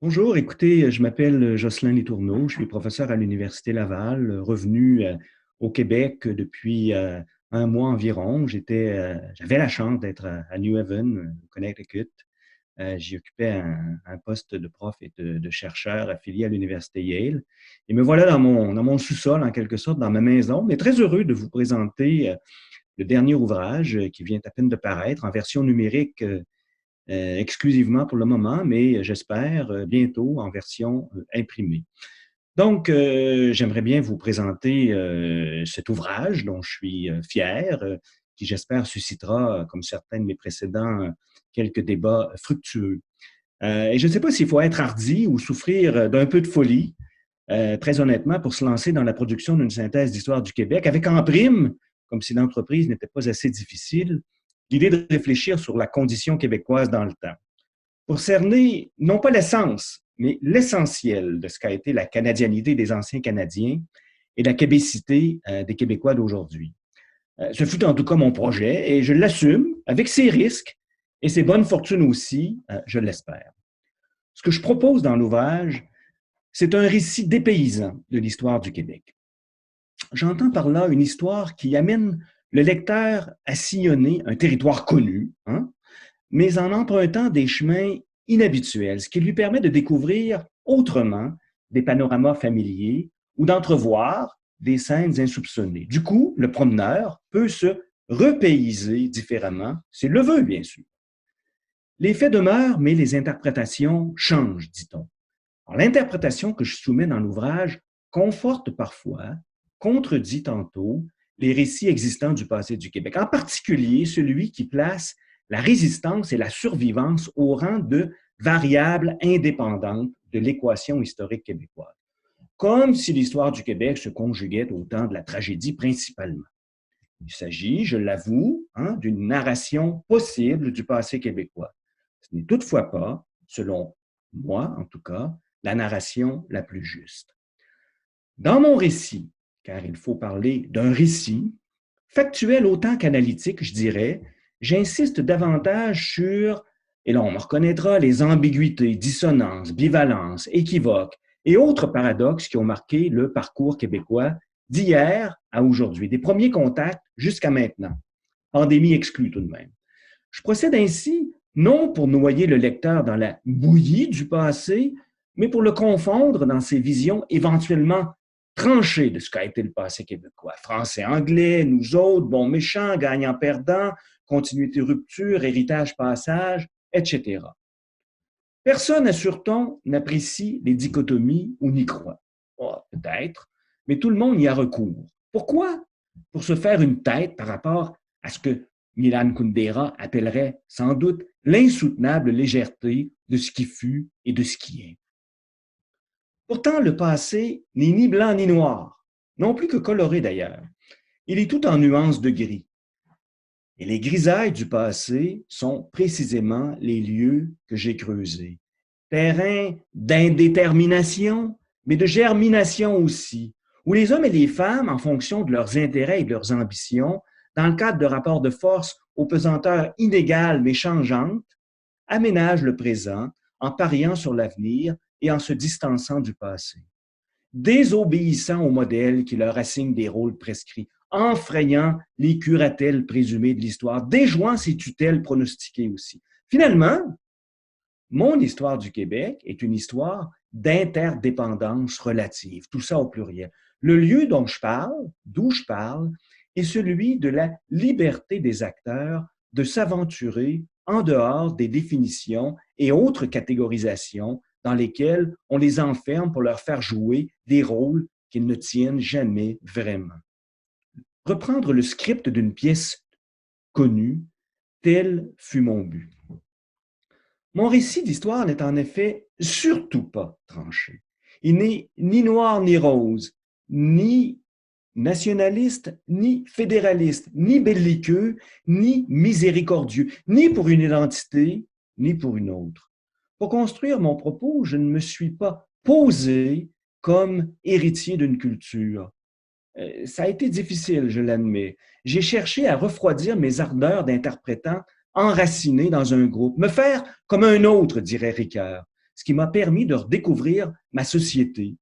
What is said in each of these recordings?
Bonjour, écoutez, je m'appelle Jocelyn Letourneau, je suis professeur à l'Université Laval, revenu au Québec depuis un mois environ. J'avais la chance d'être à New Haven, au Connecticut. J'y occupais un poste de prof et de chercheur affilié à l'Université Yale. Et me voilà dans mon sous-sol, en quelque sorte, dans ma maison, mais très heureux de vous présenter le dernier ouvrage qui vient à peine de paraître en version numérique exclusivement pour le moment, mais j'espère bientôt en version imprimée. Donc, j'aimerais bien vous présenter cet ouvrage dont je suis fier, qui j'espère suscitera, comme certains de mes précédents, quelques débats fructueux. Et je ne sais pas s'il faut être hardi ou souffrir d'un peu de folie, très honnêtement, pour se lancer dans la production d'une synthèse d'histoire du Québec, avec en prime, comme si l'entreprise n'était pas assez difficile, l'idée de réfléchir sur la condition québécoise dans le temps pour cerner non pas l'essence, mais l'essentiel de ce qu'a été la canadianité des anciens Canadiens et la québécité des Québécois d'aujourd'hui. Ce fut en tout cas mon projet et je l'assume avec ses risques et ses bonnes fortunes aussi, je l'espère. Ce que je propose dans l'ouvrage, c'est un récit dépaysant de l'histoire du Québec. J'entends par là une histoire qui amène le lecteur à sillonner un territoire connu, hein, mais en empruntant des chemins inhabituels, ce qui lui permet de découvrir autrement des panoramas familiers ou d'entrevoir des scènes insoupçonnées. Du coup, le promeneur peut se repayser différemment, s'il le veut, bien sûr. Les faits demeurent, mais les interprétations changent, dit-on. L'interprétation que je soumets dans l'ouvrage conforte parfois, contredit tantôt, les récits existants du passé du Québec, en particulier celui qui place la résistance et la survivance au rang de variables indépendantes de l'équation historique québécoise, comme si l'histoire du Québec se conjuguait au temps de la tragédie principalement. Il s'agit, je l'avoue, d'une narration possible du passé québécois. Ce n'est toutefois pas, selon moi en tout cas, la narration la plus juste. Dans mon récit, car il faut parler d'un récit, factuel autant qu'analytique, je dirais, j'insiste davantage sur, et là on me reconnaîtra, les ambiguïtés, dissonances, bivalences, équivoques et autres paradoxes qui ont marqué le parcours québécois d'hier à aujourd'hui, des premiers contacts jusqu'à maintenant, pandémie exclue tout de même. Je procède ainsi non pour noyer le lecteur dans la bouillie du passé, mais pour le confondre dans ses visions éventuellement tranchées de ce qu'a été le passé québécois. Français-anglais, nous autres, bons méchants, gagnants-perdants, continuité rupture, héritage-passage, etc. Personne, assure-t-on, n'apprécie les dichotomies ou n'y croit. Oh, peut-être, mais tout le monde y a recours. Pourquoi? Pour se faire une tête par rapport à ce que Milan Kundera appellerait sans doute l'insoutenable légèreté de ce qui fut et de ce qui est. Pourtant, le passé n'est ni blanc ni noir, non plus que coloré d'ailleurs. Il est tout en nuances de gris. Et les grisailles du passé sont précisément les lieux que j'ai creusés. Terrain d'indétermination, mais de germination aussi, où les hommes et les femmes, en fonction de leurs intérêts et de leurs ambitions, dans le cadre de rapports de force aux pesanteurs inégales mais changeantes, aménagent le présent en pariant sur l'avenir et en se distançant du passé, désobéissant aux modèles qui leur assignent des rôles prescrits, enfrayant les curatelles présumées de l'histoire, déjouant ces tutelles pronostiquées aussi. Finalement, mon histoire du Québec est une histoire d'interdépendance relative, tout ça au pluriel. Le lieu dont je parle, d'où je parle, est celui de la liberté des acteurs de s'aventurer en dehors des définitions et autres catégorisations dans lesquelles on les enferme pour leur faire jouer des rôles qu'ils ne tiennent jamais vraiment. Reprendre le script d'une pièce connue, tel fut mon but. Mon récit d'histoire n'est en effet surtout pas tranché. Il n'est ni noir ni rose, ni nationaliste, ni fédéraliste, ni belliqueux, ni miséricordieux, ni pour une identité, ni pour une autre. Pour construire mon propos, je ne me suis pas posé comme héritier d'une culture. Ça a été difficile, je l'admets. J'ai cherché à refroidir mes ardeurs d'interprétant enraciné dans un groupe, me faire comme un autre, dirait Ricoeur. ce qui m'a permis de redécouvrir ma société,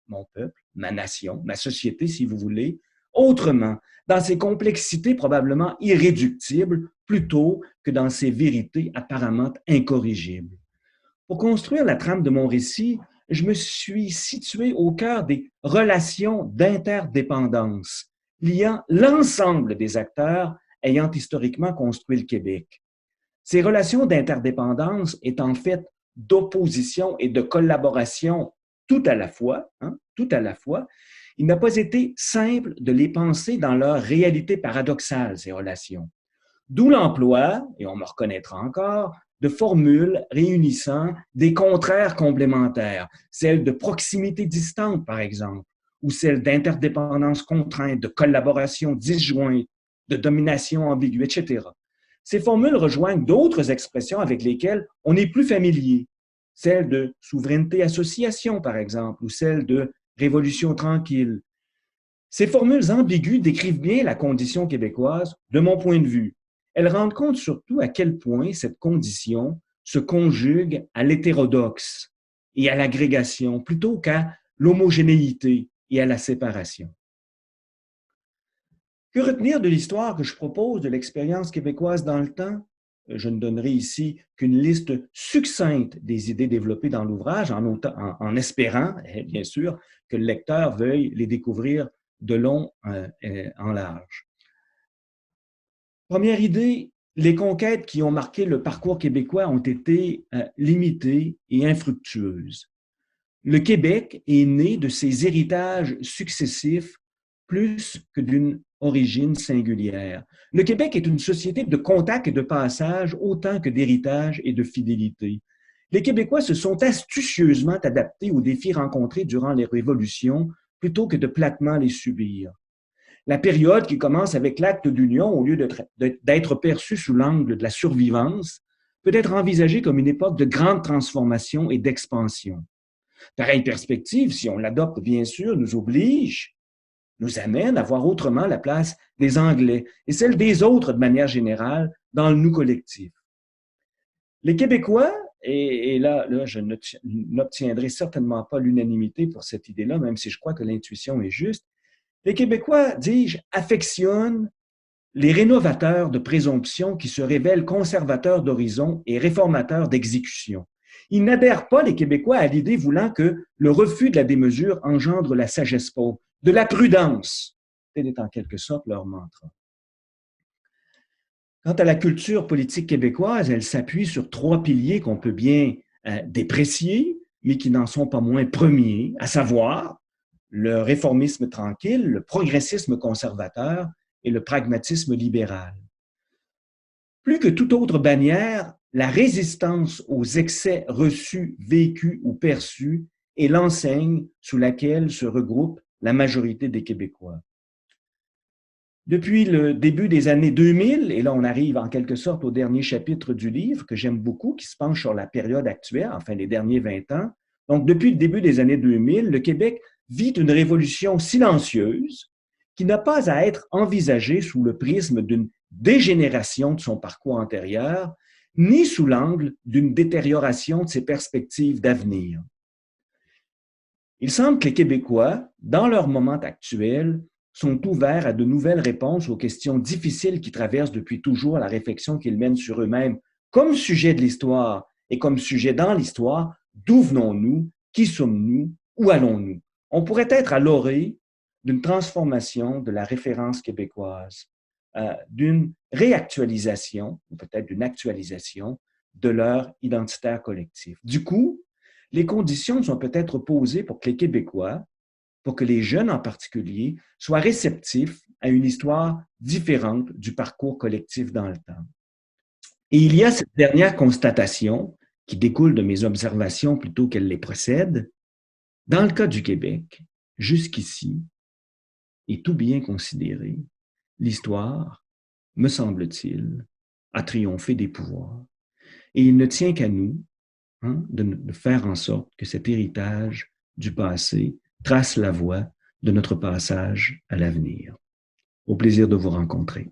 mon peuple, ma nation, ma société, si vous voulez, autrement, dans ses complexités probablement irréductibles, plutôt que dans ses vérités apparemment incorrigibles. Pour construire la trame de mon récit, je me suis situé au cœur des relations d'interdépendance liant l'ensemble des acteurs ayant historiquement construit le Québec. Ces relations d'interdépendance est en fait d'opposition et de collaboration tout à la fois, tout à la fois. Il n'a pas été simple de les penser dans leur réalité paradoxale, ces relations. D'où l'emploi, et on me reconnaîtra encore, de formules réunissant des contraires complémentaires, celles de proximité distante, par exemple, ou celles d'interdépendance contrainte, de collaboration disjointe, de domination ambiguë, etc. Ces formules rejoignent d'autres expressions avec lesquelles on n'est plus familier, celles de souveraineté-association, par exemple, ou celles de révolution tranquille. Ces formules ambiguës décrivent bien la condition québécoise de mon point de vue. Elles rendent compte surtout à quel point cette condition se conjugue à l'hétérodoxe et à l'agrégation plutôt qu'à l'homogénéité et à la séparation. Que retenir de l'histoire que je propose de l'expérience québécoise dans le temps? Je ne donnerai ici qu'une liste succincte des idées développées dans l'ouvrage, en espérant, bien sûr, que le lecteur veuille les découvrir de long en large. Première idée, les conquêtes qui ont marqué le parcours québécois ont été limitées et infructueuses. Le Québec est né de ces héritages successifs plus que d'une origine singulière. Le Québec est une société de contact et de passage autant que d'héritage et de fidélité. Les Québécois se sont astucieusement adaptés aux défis rencontrés durant les révolutions plutôt que de platement les subir. La période qui commence avec l'acte d'union, au lieu d'être perçue sous l'angle de la survivance, peut être envisagée comme une époque de grande transformation et d'expansion. Pareille perspective, si on l'adopte bien sûr, nous amène à voir autrement la place des Anglais et celle des autres de manière générale dans le nous collectif. Les Québécois, et là je n'obtiendrai certainement pas l'unanimité pour cette idée-là, même si je crois que l'intuition est juste, les Québécois, dis-je, affectionnent les rénovateurs de présomption qui se révèlent conservateurs d'horizon et réformateurs d'exécution. Ils n'adhèrent pas, les Québécois, à l'idée voulant que le refus de la démesure engendre la sagesse pauvre, de la prudence. Tel est en quelque sorte leur mantra. Quant à la culture politique québécoise, elle s'appuie sur trois piliers qu'on peut bien déprécier, mais qui n'en sont pas moins premiers, à savoir le réformisme tranquille, le progressisme conservateur et le pragmatisme libéral. Plus que toute autre bannière, la résistance aux excès reçus, vécus ou perçus est l'enseigne sous laquelle se regroupe la majorité des Québécois. Depuis le début des années 2000, et là on arrive en quelque sorte au dernier chapitre du livre que j'aime beaucoup, qui se penche sur la période actuelle, enfin les derniers 20 ans, donc depuis le début des années 2000, le Québec vit une révolution silencieuse qui n'a pas à être envisagée sous le prisme d'une dégénération de son parcours antérieur, ni sous l'angle d'une détérioration de ses perspectives d'avenir. Il semble que les Québécois, dans leur moment actuel, sont ouverts à de nouvelles réponses aux questions difficiles qui traversent depuis toujours la réflexion qu'ils mènent sur eux-mêmes comme sujet de l'histoire et comme sujet dans l'histoire. D'où venons-nous? Qui sommes-nous? Où allons-nous? On pourrait être à l'orée d'une transformation de la référence québécoise, d'une réactualisation, ou peut-être d'une actualisation de leur identitaire collectif. Du coup, les conditions sont peut-être posées pour que les Québécois, pour que les jeunes en particulier, soient réceptifs à une histoire différente du parcours collectif dans le temps. Et il y a cette dernière constatation qui découle de mes observations plutôt qu'elle les précède. Dans le cas du Québec, jusqu'ici, et tout bien considéré, l'histoire, me semble-t-il, a triomphé des pouvoirs. Et il ne tient qu'à nous de faire en sorte que cet héritage du passé trace la voie de notre passage à l'avenir. Au plaisir de vous rencontrer.